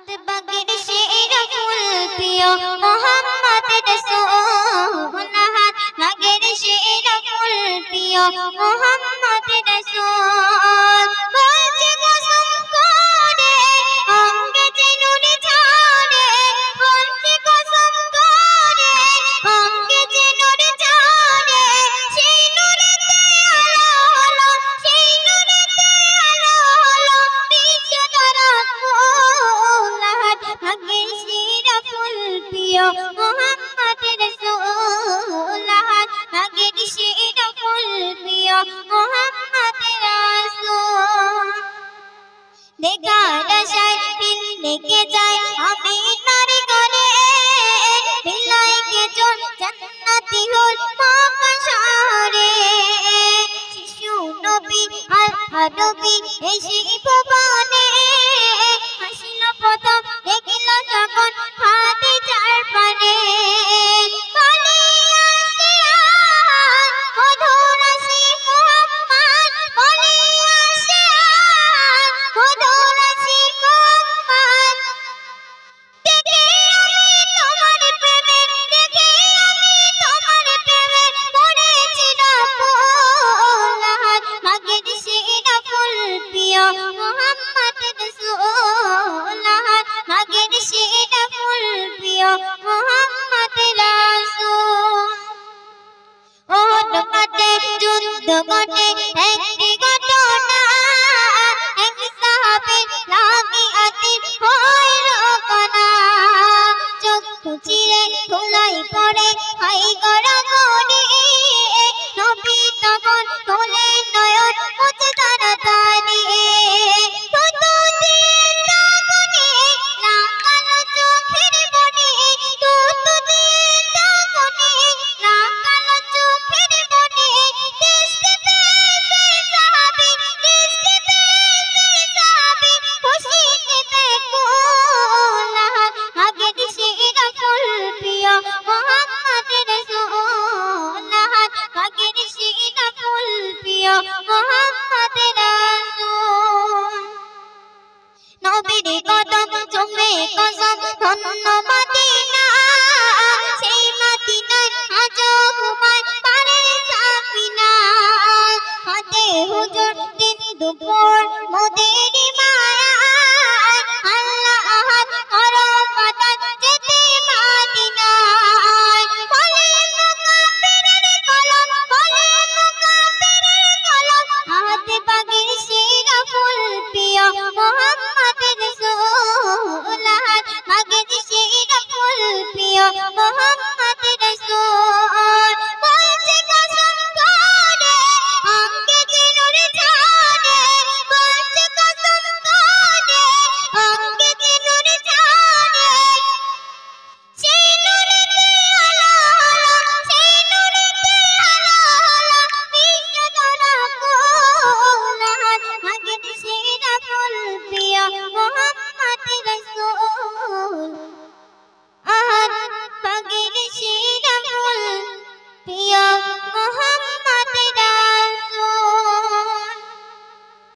বাগের শিরা ফুল প্রিয় মোহাম্মদ রাসূল হাত বাগের শিরা ফুল প্রিয় মোহাম্মদ রাসূল বলছে কসম করে অঙ্গে যে নূর ঝরে বলছে কসম করে অঙ্গে যে নূর ঝরে সেই নূরেতে আলো হলো সেই নূরেতে আলো হলো বিশ্বধর বাগের শিরা ফুল প্রিয় মোহাম্মদ রাসূল হাত বাগের শিরা ফুল প্রিয় মোহাম্মদ রাসূল দেখার আশায় দিল লেগে যায় আমি নারী করে বিলাইকে জোর জান্নাতি হল মাকাশারে শিশু নবী আর নবী এসে ভুবনে হাসিল প্রথম দেখিল যখন খাদিজার পানে মোহাম্মদ রাসূল বাগের শিরা ফুল প্রিয় মোহাম্মদ রাসূল ওহদ মাঠে যুদ্ধ ঘটে একটি ঘটনা এক সাহাবীর লাগি আতির হইল কানা চক্ষু চিরে ধুলাই পড়ে খাই গড়াগড়ি নবী তখন তোলে নয়ন মুছে তাড়াতাড়ি মোহাম্মদ রাসূল নবীর কদম চুমে কসম ধন্যবাদ